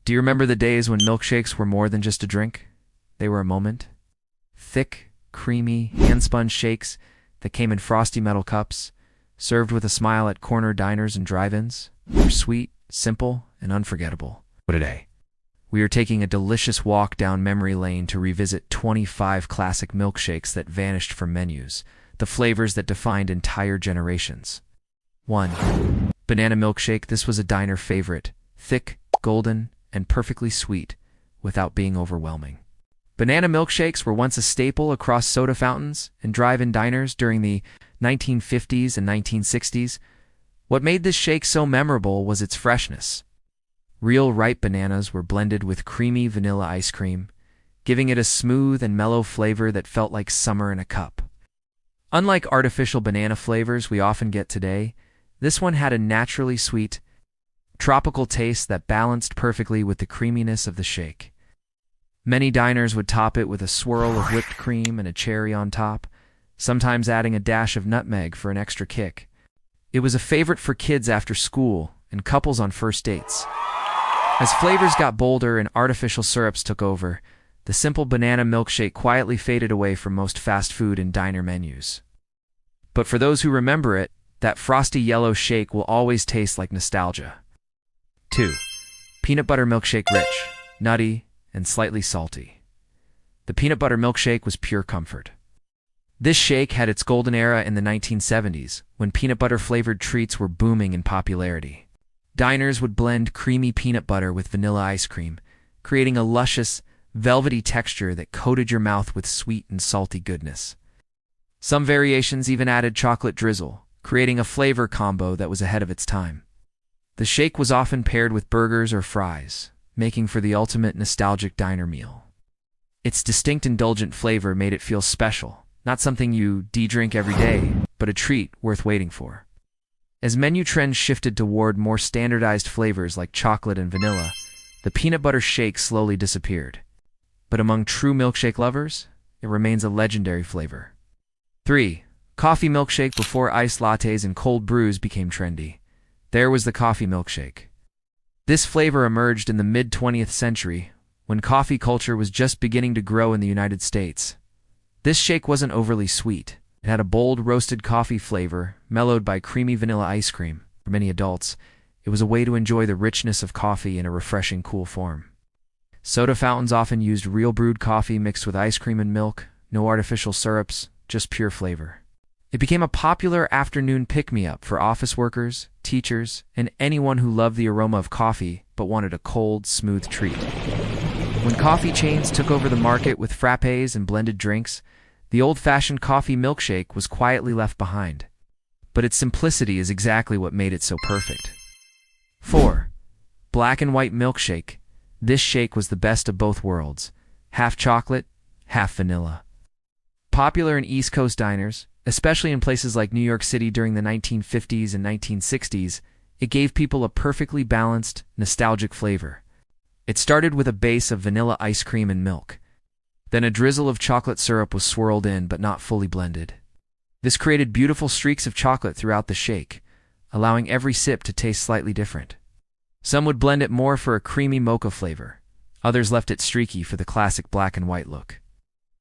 Do you remember the days when milkshakes were more than just a drink? They were a moment. Thick, creamy, hand-spun shakes that came in frosty metal cups, served with a smile at corner diners and drive-ins, were sweet, simple, and unforgettable. Today, we are taking a delicious walk down memory lane to revisit 25 classic milkshakes that vanished from menus, the flavors that defined entire generations. 1. Banana milkshake. This was a diner favorite, thick, golden, and perfectly sweet, without being overwhelming. Banana milkshakes were once a staple across soda fountains and drive-in diners during the 1950s and 1960s. What made this shake so memorable was its freshness. Real ripe bananas were blended with creamy vanilla ice cream, giving it a smooth and mellow flavor that felt like summer in a cup. Unlike artificial banana flavors we often get today, this one had a naturally sweet, tropical taste that balanced perfectly with the creaminess of the shake. Many diners would top it with a swirl of whipped cream and a cherry on top, sometimes adding a dash of nutmeg for an extra kick. It was a favorite for kids after school and couples on first dates. As flavors got bolder and artificial syrups took over, the simple banana milkshake quietly faded away from most fast food and diner menus. But for those who remember it, that frosty yellow shake will always taste like nostalgia. 2. Peanut butter milkshake. Rich, nutty, and slightly salty. The peanut butter milkshake was pure comfort. This shake had its golden era in the 1970s, when peanut butter-flavored treats were booming in popularity. Diners would blend creamy peanut butter with vanilla ice cream, creating a luscious, velvety texture that coated your mouth with sweet and salty goodness. Some variations even added chocolate drizzle, creating a flavor combo that was ahead of its time. The shake was often paired with burgers or fries, making for the ultimate nostalgic diner meal. Its distinct indulgent flavor made it feel special, not something you drink every day, but a treat worth waiting for. As menu trends shifted toward more standardized flavors like chocolate and vanilla, the peanut butter shake slowly disappeared. But among true milkshake lovers, it remains a legendary flavor. 3. Coffee milkshake. Before iced lattes and cold brews became trendy, there was the coffee milkshake. This flavor emerged in the mid-20th century, when coffee culture was just beginning to grow in the United States. This shake wasn't overly sweet. It had a bold roasted coffee flavor, mellowed by creamy vanilla ice cream. For many adults, it was a way to enjoy the richness of coffee in a refreshing, cool form. Soda fountains often used real brewed coffee mixed with ice cream and milk, no artificial syrups, just pure flavor. It became a popular afternoon pick-me-up for office workers, teachers, and anyone who loved the aroma of coffee but wanted a cold, smooth treat. When coffee chains took over the market with frappes and blended drinks, the old-fashioned coffee milkshake was quietly left behind. But its simplicity is exactly what made it so perfect. 4. Black and white milkshake. This shake was the best of both worlds, half chocolate, half vanilla. Popular in East Coast diners, especially in places like New York City during the 1950s and 1960s, it gave people a perfectly balanced, nostalgic flavor. It started with a base of vanilla ice cream and milk. Then a drizzle of chocolate syrup was swirled in but not fully blended. This created beautiful streaks of chocolate throughout the shake, allowing every sip to taste slightly different. Some would blend it more for a creamy mocha flavor. Others left it streaky for the classic black and white look.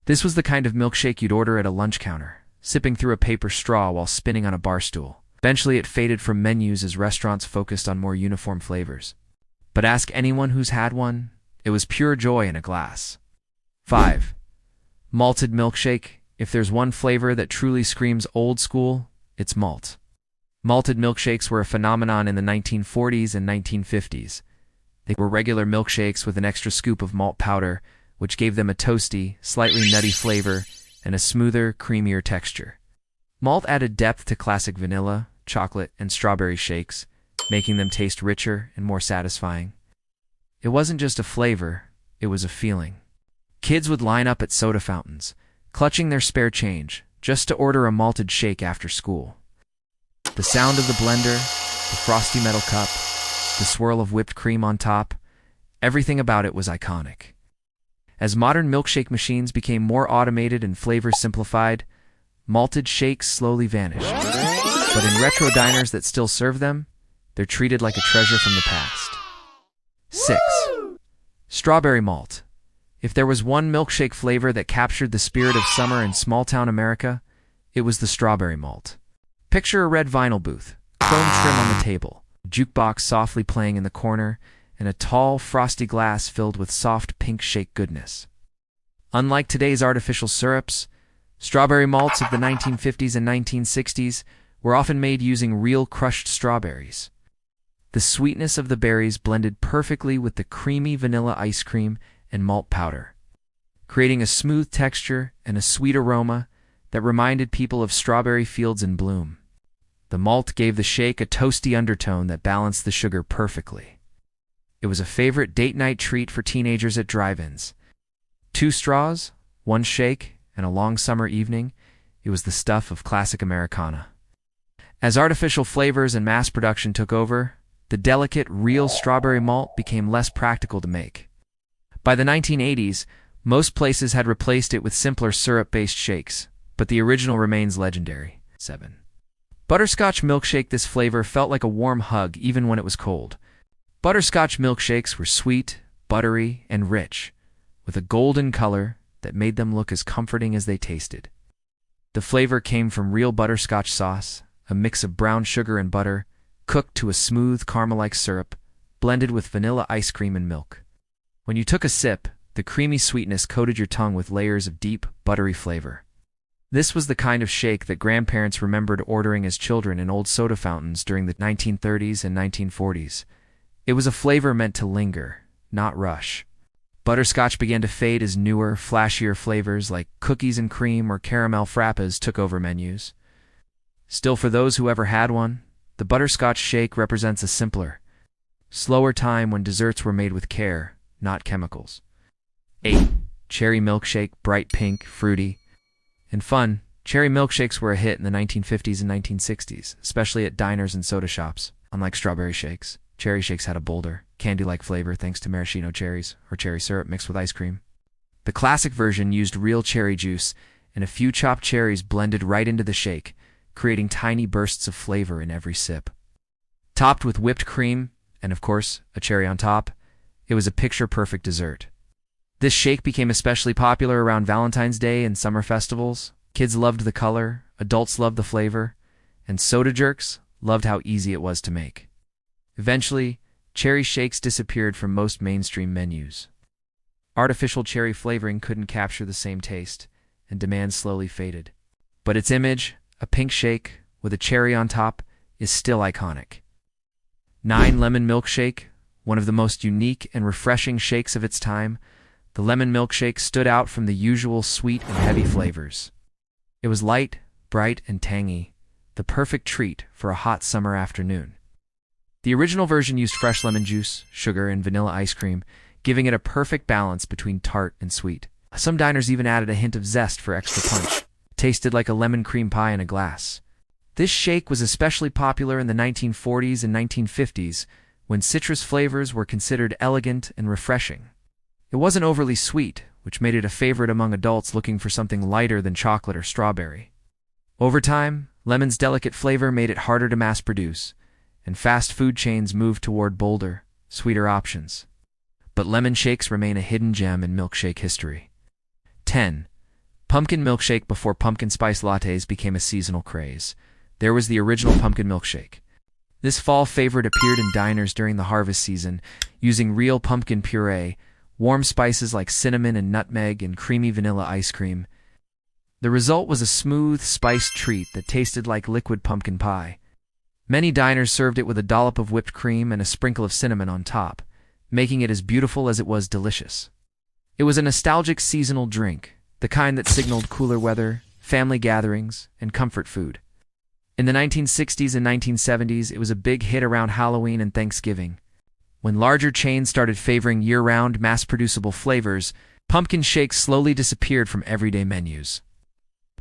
This was the kind of milkshake you'd order at a lunch counter, sipping through a paper straw while spinning on a bar stool. Eventually it faded from menus as restaurants focused on more uniform flavors. But ask anyone who's had one, it was pure joy in a glass. 5. Malted milkshake. If there's one flavor that truly screams old school, it's malt. Malted milkshakes were a phenomenon in the 1940s and 1950s. They were regular milkshakes with an extra scoop of malt powder, which gave them a toasty, slightly nutty flavor and a smoother, creamier texture. Malt added depth to classic vanilla, chocolate, and strawberry shakes, making them taste richer and more satisfying. It wasn't just a flavor, it was a feeling. Kids would line up at soda fountains, clutching their spare change, just to order a malted shake after school. The sound of the blender, the frosty metal cup, the swirl of whipped cream on top, everything about it was iconic. As modern milkshake machines became more automated and flavors simplified, malted shakes slowly vanished. But in retro diners that still serve them, they're treated like a treasure from the past. 6. Strawberry malt. If there was one milkshake flavor that captured the spirit of summer in small-town America, it was the strawberry malt. Picture a red vinyl booth, chrome trim on the table, a jukebox softly playing in the corner, and a tall, frosty glass filled with soft pink shake goodness. Unlike today's artificial syrups, strawberry malts of the 1950s and 1960s were often made using real crushed strawberries. The sweetness of the berries blended perfectly with the creamy vanilla ice cream and malt powder, creating a smooth texture and a sweet aroma that reminded people of strawberry fields in bloom. The malt gave the shake a toasty undertone that balanced the sugar perfectly. It was a favorite date night treat for teenagers at drive-ins. 2 straws, 1 shake, and a long summer evening, it was the stuff of classic Americana. As artificial flavors and mass production took over, the delicate, real strawberry malt became less practical to make. By the 1980s, most places had replaced it with simpler syrup-based shakes, but the original remains legendary. 7. Butterscotch milkshake. This flavor felt like a warm hug even when it was cold. Butterscotch milkshakes were sweet, buttery, and rich, with a golden color that made them look as comforting as they tasted. The flavor came from real butterscotch sauce, a mix of brown sugar and butter, cooked to a smooth caramel-like syrup, blended with vanilla ice cream and milk. When you took a sip, the creamy sweetness coated your tongue with layers of deep, buttery flavor. This was the kind of shake that grandparents remembered ordering as children in old soda fountains during the 1930s and 1940s. It was a flavor meant to linger, not rush. Butterscotch began to fade as newer, flashier flavors like cookies and cream or caramel frappes took over menus. Still, for those who ever had one, the butterscotch shake represents a simpler, slower time when desserts were made with care, not chemicals. 8. Cherry milkshake. Bright pink, fruity, and fun, cherry milkshakes were a hit in the 1950s and 1960s, especially at diners and soda shops. Unlike strawberry shakes, cherry shakes had a bolder, candy-like flavor thanks to maraschino cherries, or cherry syrup mixed with ice cream. The classic version used real cherry juice and a few chopped cherries blended right into the shake, creating tiny bursts of flavor in every sip. Topped with whipped cream, and of course, a cherry on top, it was a picture-perfect dessert. This shake became especially popular around Valentine's Day and summer festivals. Kids loved the color, adults loved the flavor, and soda jerks loved how easy it was to make. Eventually, cherry shakes disappeared from most mainstream menus. Artificial cherry flavoring couldn't capture the same taste, and demand slowly faded. But its image, a pink shake with a cherry on top, is still iconic. 9. Lemon milkshake. One of the most unique and refreshing shakes of its time, the lemon milkshake stood out from the usual sweet and heavy flavors. It was light, bright, and tangy, the perfect treat for a hot summer afternoon. The original version used fresh lemon juice, sugar, and vanilla ice cream, giving it a perfect balance between tart and sweet. Some diners even added a hint of zest for extra punch. It tasted like a lemon cream pie in a glass. This shake was especially popular in the 1940s and 1950s, when citrus flavors were considered elegant and refreshing. It wasn't overly sweet, which made it a favorite among adults looking for something lighter than chocolate or strawberry. Over time, lemon's delicate flavor made it harder to mass-produce, and fast food chains moved toward bolder, sweeter options. But lemon shakes remain a hidden gem in milkshake history. 10. Pumpkin milkshake. Before pumpkin spice lattes became a seasonal craze, there was the original pumpkin milkshake. This fall favorite appeared in diners during the harvest season, using real pumpkin puree, warm spices like cinnamon and nutmeg, and creamy vanilla ice cream. The result was a smooth, spiced treat that tasted like liquid pumpkin pie. Many diners served it with a dollop of whipped cream and a sprinkle of cinnamon on top, making it as beautiful as it was delicious. It was a nostalgic seasonal drink, the kind that signaled cooler weather, family gatherings, and comfort food. In the 1960s and 1970s, it was a big hit around Halloween and Thanksgiving. When larger chains started favoring year-round, mass-producible flavors, pumpkin shakes slowly disappeared from everyday menus.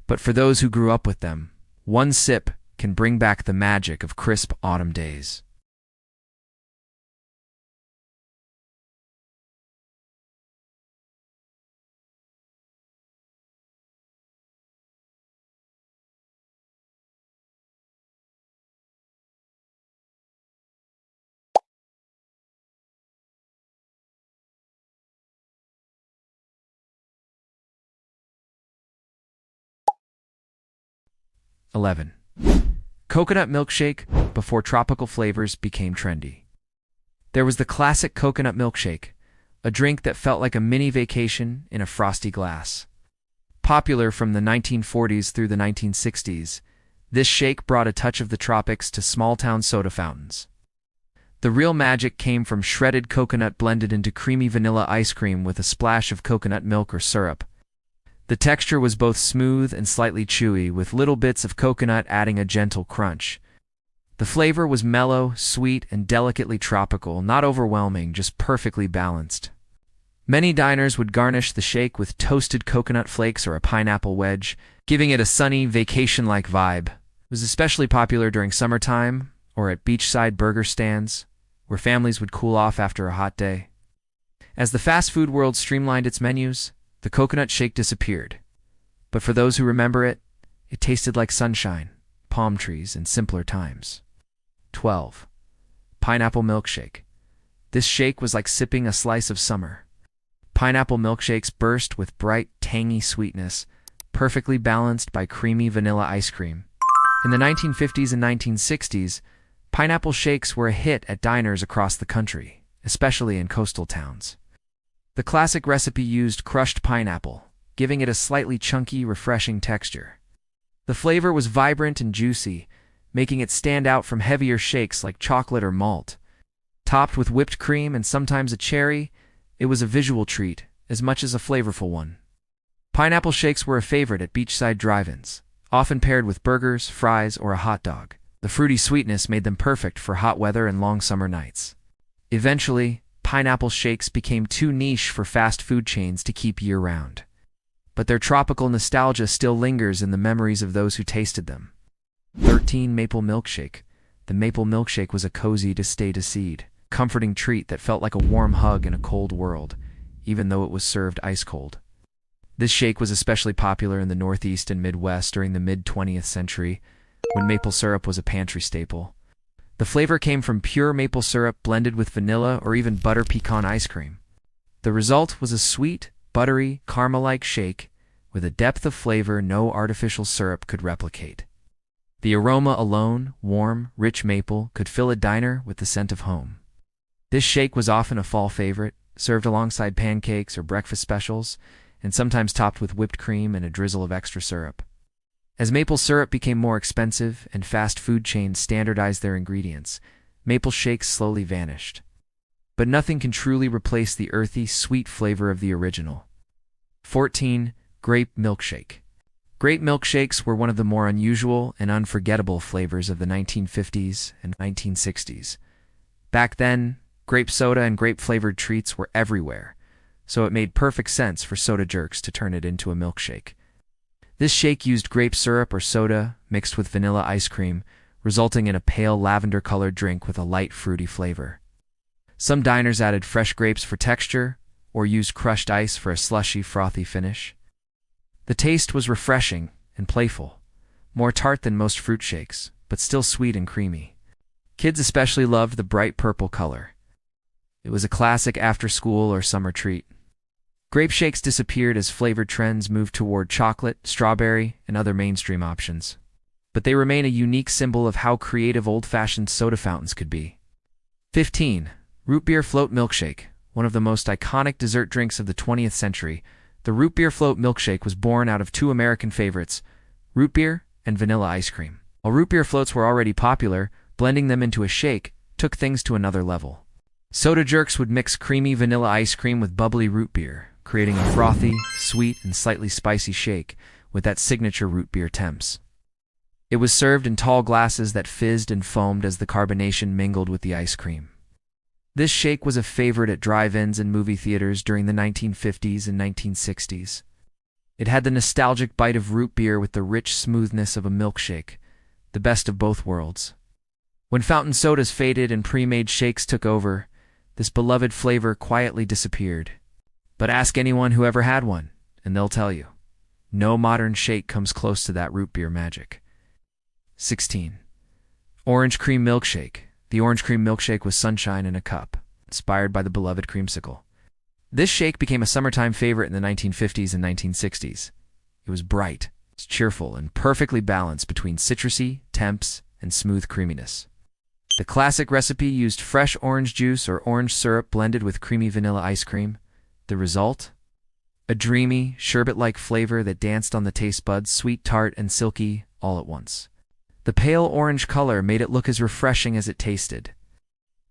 But for those who grew up with them, one sip can bring back the magic of crisp autumn days. 11. Coconut milkshake before tropical flavors became trendy. There was the classic coconut milkshake, a drink that felt like a mini vacation in a frosty glass. Popular from the 1940s through the 1960s, this shake brought a touch of the tropics to small-town soda fountains. The real magic came from shredded coconut blended into creamy vanilla ice cream with a splash of coconut milk or syrup. The texture was both smooth and slightly chewy, with little bits of coconut adding a gentle crunch. The flavor was mellow, sweet, and delicately tropical, not overwhelming, just perfectly balanced. Many diners would garnish the shake with toasted coconut flakes or a pineapple wedge, giving it a sunny, vacation-like vibe. It was especially popular during summertime or at beachside burger stands, where families would cool off after a hot day. As the fast food world streamlined its menus, the coconut shake disappeared. But for those who remember it, it tasted like sunshine, palm trees, and simpler times. 12. Pineapple milkshake. This shake was like sipping a slice of summer. Pineapple milkshakes burst with bright, tangy sweetness, perfectly balanced by creamy vanilla ice cream. In the 1950s and 1960s, pineapple shakes were a hit at diners across the country, especially in coastal towns. The classic recipe used crushed pineapple, giving it a slightly chunky, refreshing texture. The flavor was vibrant and juicy, making it stand out from heavier shakes like chocolate or malt. Topped with whipped cream and sometimes a cherry, it was a visual treat, as much as a flavorful one. Pineapple shakes were a favorite at beachside drive-ins, often paired with burgers, fries, or a hot dog. The fruity sweetness made them perfect for hot weather and long summer nights. Eventually, pineapple shakes became too niche for fast food chains to keep year-round. But their tropical nostalgia still lingers in the memories of those who tasted them. 13. Maple milkshake. The maple milkshake was a cozy to-stay-to-seed, comforting treat that felt like a warm hug in a cold world, even though it was served ice-cold. This shake was especially popular in the Northeast and Midwest during the mid-20th century, when maple syrup was a pantry staple. The flavor came from pure maple syrup blended with vanilla or even butter pecan ice cream. The result was a sweet, buttery, caramel-like shake with a depth of flavor no artificial syrup could replicate. The aroma alone, warm, rich maple, could fill a diner with the scent of home. This shake was often a fall favorite, served alongside pancakes or breakfast specials, and sometimes topped with whipped cream and a drizzle of extra syrup. As maple syrup became more expensive and fast food chains standardized their ingredients, maple shakes slowly vanished. But nothing can truly replace the earthy, sweet flavor of the original. 14. Grape milkshake. Grape milkshakes were one of the more unusual and unforgettable flavors of the 1950s and 1960s. Back then, grape soda and grape-flavored treats were everywhere, so it made perfect sense for soda jerks to turn it into a milkshake. This shake used grape syrup or soda mixed with vanilla ice cream, resulting in a pale lavender-colored drink with a light fruity flavor. Some diners added fresh grapes for texture, or used crushed ice for a slushy, frothy finish. The taste was refreshing and playful, more tart than most fruit shakes, but still sweet and creamy. Kids especially loved the bright purple color. It was a classic after-school or summer treat. Grape shakes disappeared as flavored trends moved toward chocolate, strawberry, and other mainstream options. But they remain a unique symbol of how creative old-fashioned soda fountains could be. 15. Root beer float milkshake. One of the most iconic dessert drinks of the 20th century, the root beer float milkshake was born out of two American favorites, root beer and vanilla ice cream. While root beer floats were already popular, blending them into a shake took things to another level. Soda jerks would mix creamy vanilla ice cream with bubbly root beer, creating a frothy, sweet, and slightly spicy shake with that signature root beer temps. It was served in tall glasses that fizzed and foamed as the carbonation mingled with the ice cream. This shake was a favorite at drive-ins and movie theaters during the 1950s and 1960s. It had the nostalgic bite of root beer with the rich smoothness of a milkshake, the best of both worlds. When fountain sodas faded and pre-made shakes took over, this beloved flavor quietly disappeared. But ask anyone who ever had one, and they'll tell you. No modern shake comes close to that root beer magic. 16. Orange cream milkshake. The orange cream milkshake was sunshine in a cup, inspired by the beloved creamsicle. This shake became a summertime favorite in the 1950s and 1960s. It was bright, It's cheerful and perfectly balanced between citrusy, temps, and smooth creaminess. The classic recipe used fresh orange juice or orange syrup blended with creamy vanilla ice cream. The result? A dreamy, sherbet-like flavor that danced on the taste buds, sweet, tart, and silky, all at once. The pale orange color made it look as refreshing as it tasted.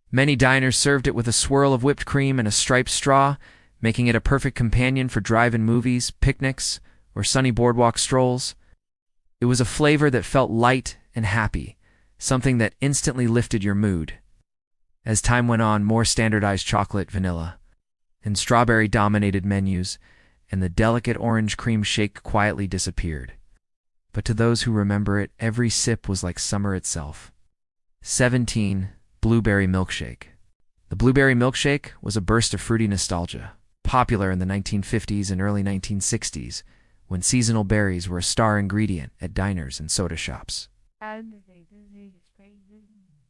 Many diners served it with a swirl of whipped cream and a striped straw, making it a perfect companion for drive-in movies, picnics, or sunny boardwalk strolls. It was a flavor that felt light and happy, something that instantly lifted your mood. As time went on, more standardized chocolate, vanilla, and strawberry dominated menus, and the delicate orange cream shake quietly disappeared. But to those who remember it, every sip was like summer itself. 17. Blueberry milkshake. The blueberry milkshake was a burst of fruity nostalgia, popular in the 1950s and early 1960s, when seasonal berries were a star ingredient at diners and soda shops.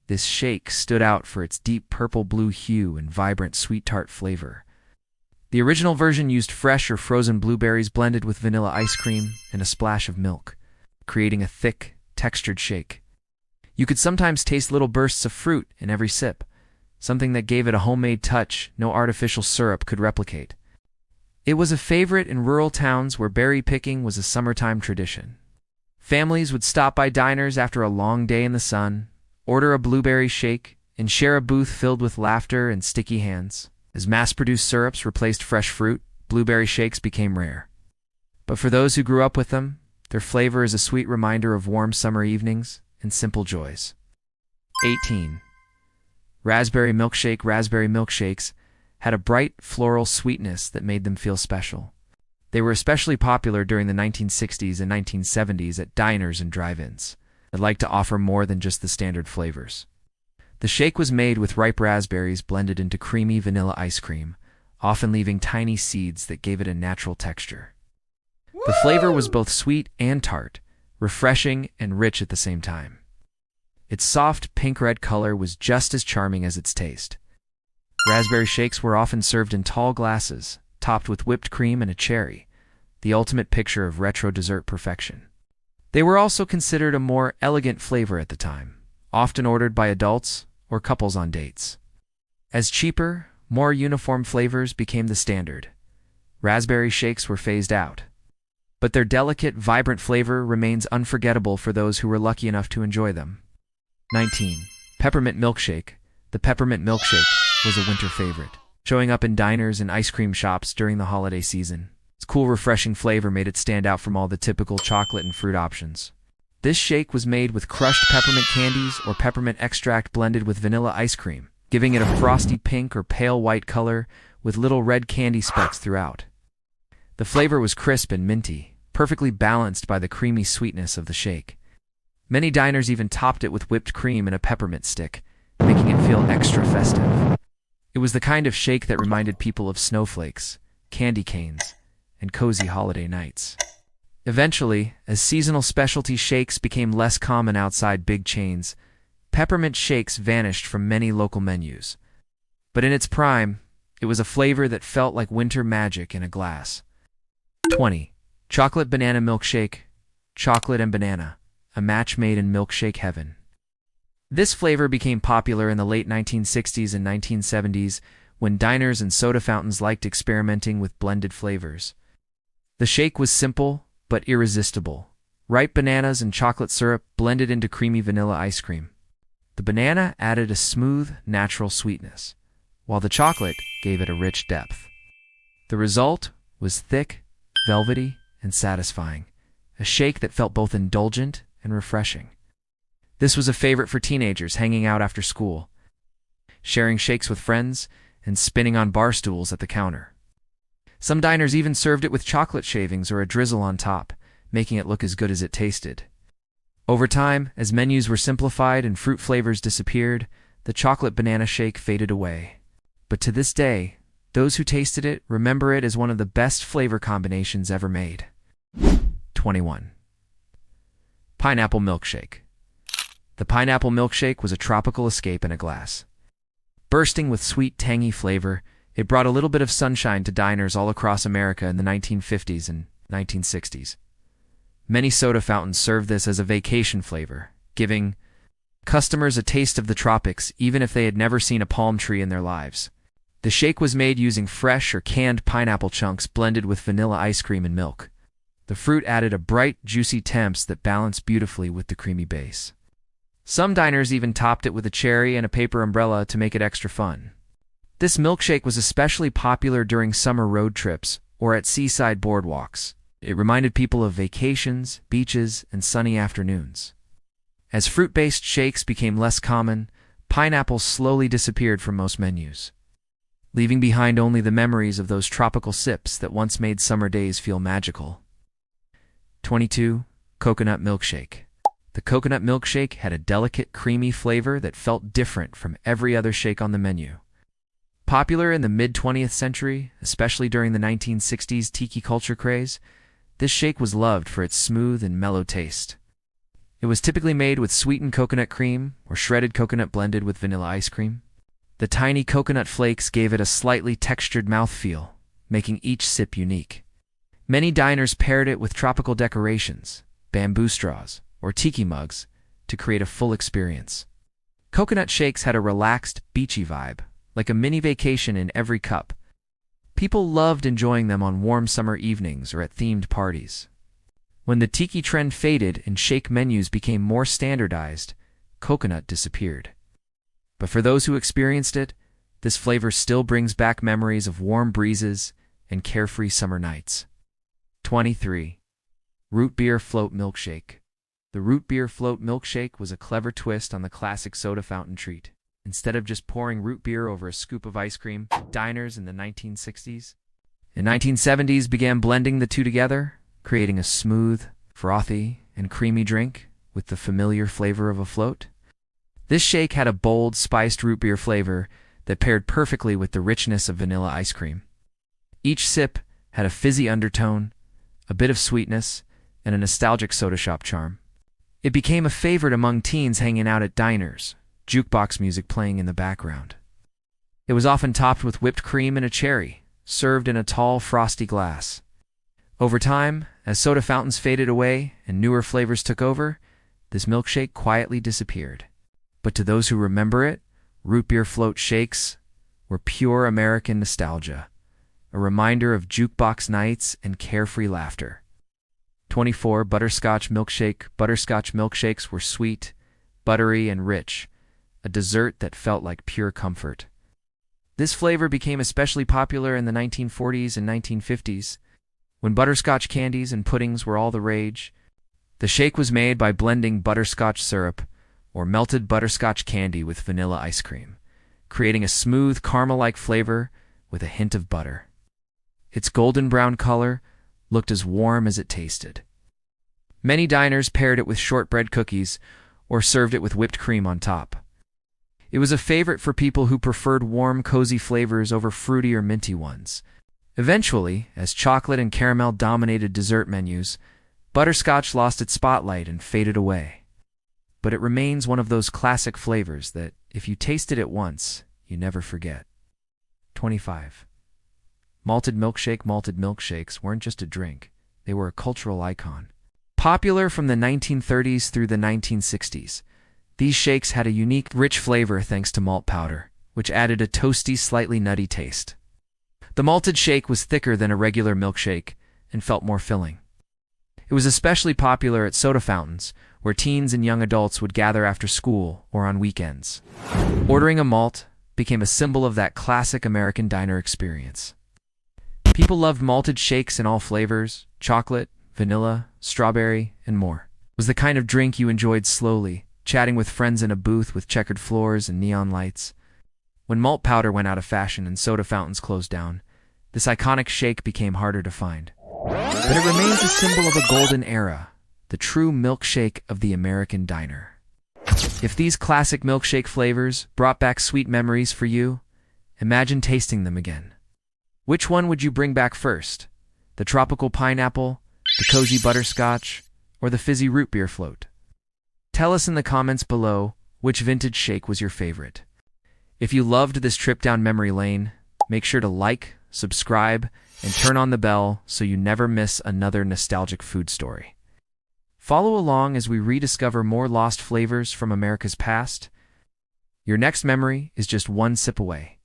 This shake stood out for its deep purple-blue hue and vibrant sweet tart flavor. The original version used fresh or frozen blueberries blended with vanilla ice cream and a splash of milk, creating a thick, textured shake. You could sometimes taste little bursts of fruit in every sip, something that gave it a homemade touch no artificial syrup could replicate. It was a favorite in rural towns where berry picking was a summertime tradition. Families would stop by diners after a long day in the sun, order a blueberry shake, and share a booth filled with laughter and sticky hands. As mass-produced syrups replaced fresh fruit, blueberry shakes became rare. But for those who grew up with them, their flavor is a sweet reminder of warm summer evenings and simple joys. 18. Raspberry milkshake. Raspberry milkshakes had a bright, floral sweetness that made them feel special. They were especially popular during the 1960s and 1970s at diners and drive-ins that liked to offer more than just the standard flavors. The shake was made with ripe raspberries blended into creamy vanilla ice cream, often leaving tiny seeds that gave it a natural texture. The flavor was both sweet and tart, refreshing and rich at the same time. Its soft pink-red color was just as charming as its taste. Raspberry shakes were often served in tall glasses, topped with whipped cream and a cherry, the ultimate picture of retro dessert perfection. They were also considered a more elegant flavor at the time, often ordered by adults or couples on dates. As cheaper, more uniform flavors became the standard, raspberry shakes were phased out. But their delicate, vibrant flavor remains unforgettable for those who were lucky enough to enjoy them. 19. Peppermint milkshake. The peppermint milkshake was a winter favorite, showing up in diners and ice cream shops during the holiday season. Its cool, refreshing flavor made it stand out from all the typical chocolate and fruit options. This shake was made with crushed peppermint candies or peppermint extract blended with vanilla ice cream, giving it a frosty pink or pale white color with little red candy specks throughout. The flavor was crisp and minty, perfectly balanced by the creamy sweetness of the shake. Many diners even topped it with whipped cream and a peppermint stick, making it feel extra festive. It was the kind of shake that reminded people of snowflakes, candy canes, and cozy holiday nights. Eventually, as seasonal specialty shakes became less common outside big chains, peppermint shakes vanished from many local menus. But in its prime, it was a flavor that felt like winter magic in a glass. 20. Chocolate banana milkshake. Chocolate and banana, a match made in milkshake heaven. This flavor became popular in the late 1960s and 1970s when diners and soda fountains liked experimenting with blended flavors. The shake was simple but irresistible. Ripe bananas and chocolate syrup blended into creamy vanilla ice cream. The banana added a smooth, natural sweetness, while the chocolate gave it a rich depth. The result was thick, velvety, and satisfying, a shake that felt both indulgent and refreshing. This was a favorite for teenagers hanging out after school, sharing shakes with friends, and spinning on bar stools at the counter. Some diners even served it with chocolate shavings or a drizzle on top, making it look as good as it tasted. Over time, as menus were simplified and fruit flavors disappeared, the chocolate banana shake faded away. But to this day, those who tasted it remember it as one of the best flavor combinations ever made. 21. Pineapple milkshake. The pineapple milkshake was a tropical escape in a glass. Bursting with sweet, tangy flavor, it brought a little bit of sunshine to diners all across America in the 1950s and 1960s. Many soda fountains serve this as a vacation flavor, giving customers a taste of the tropics even if they had never seen a palm tree in their lives. The shake was made using fresh or canned pineapple chunks blended with vanilla ice cream and milk. The fruit added a bright, juicy temps that balanced beautifully with the creamy base. Some diners even topped it with a cherry and a paper umbrella to make it extra fun. This milkshake was especially popular during summer road trips or at seaside boardwalks. It reminded people of vacations, beaches, and sunny afternoons. As fruit-based shakes became less common, pineapples slowly disappeared from most menus, leaving behind only the memories of those tropical sips that once made summer days feel magical. 22. Coconut milkshake. The coconut milkshake had a delicate, creamy flavor that felt different from every other shake on the menu. Popular in the mid-20th century, especially during the 1960s tiki culture craze, this shake was loved for its smooth and mellow taste. It was typically made with sweetened coconut cream or shredded coconut blended with vanilla ice cream. The tiny coconut flakes gave it a slightly textured mouthfeel, making each sip unique. Many diners paired it with tropical decorations, bamboo straws, or tiki mugs to create a full experience. Coconut shakes had a relaxed, beachy vibe, like a mini vacation in every cup. People loved enjoying them on warm summer evenings or at themed parties. When the tiki trend faded and shake menus became more standardized, coconut disappeared. But for those who experienced it, this flavor still brings back memories of warm breezes and carefree summer nights. 23. Root beer float milkshake. The root beer float milkshake was a clever twist on the classic soda fountain treat. Instead of just pouring root beer over a scoop of ice cream, diners in the 1960s and 1970s began blending the two together, creating a smooth, frothy, and creamy drink with the familiar flavor of a float. This shake had a bold, spiced root beer flavor that paired perfectly with the richness of vanilla ice cream. Each sip had a fizzy undertone, a bit of sweetness, and a nostalgic soda shop charm. It became a favorite among teens hanging out at diners, jukebox music playing in the background. It was often topped with whipped cream and a cherry, served in a tall, frosty glass. Over time, as soda fountains faded away and newer flavors took over, this milkshake quietly disappeared. But to those who remember it, root beer float shakes were pure American nostalgia, a reminder of jukebox nights and carefree laughter. 24. Butterscotch milkshake. Butterscotch milkshakes were sweet, buttery, and rich, a dessert that felt like pure comfort. This flavor became especially popular in the 1940s and 1950s, when butterscotch candies and puddings were all the rage. The shake was made by blending butterscotch syrup or melted butterscotch candy with vanilla ice cream, creating a smooth caramel-like flavor with a hint of butter. Its golden brown color looked as warm as it tasted. Many diners paired it with shortbread cookies or served it with whipped cream on top. It was a favorite for people who preferred warm, cozy flavors over fruity or minty ones. Eventually, as chocolate and caramel dominated dessert menus, butterscotch lost its spotlight and faded away. But it remains one of those classic flavors that, if you tasted it once, you never forget. 25. Malted milkshake. Malted milkshakes weren't just a drink, they were a cultural icon. Popular from the 1930s through the 1960s, these shakes had a unique, rich flavor thanks to malt powder, which added a toasty, slightly nutty taste. The malted shake was thicker than a regular milkshake and felt more filling. It was especially popular at soda fountains, where teens and young adults would gather after school or on weekends. Ordering a malt became a symbol of that classic American diner experience. People loved malted shakes in all flavors: chocolate, vanilla, strawberry, and more. It was the kind of drink you enjoyed slowly, chatting with friends in a booth with checkered floors and neon lights. When malt powder went out of fashion and soda fountains closed down, this iconic shake became harder to find. But it remains a symbol of a golden era, the true milkshake of the American diner. If these classic milkshake flavors brought back sweet memories for you, imagine tasting them again. Which one would you bring back first? The tropical pineapple, the cozy butterscotch, or the fizzy root beer float? Tell us in the comments below which vintage shake was your favorite. If you loved this trip down memory lane, make sure to like, subscribe, and turn on the bell so you never miss another nostalgic food story. Follow along as we rediscover more lost flavors from America's past. Your next memory is just one sip away.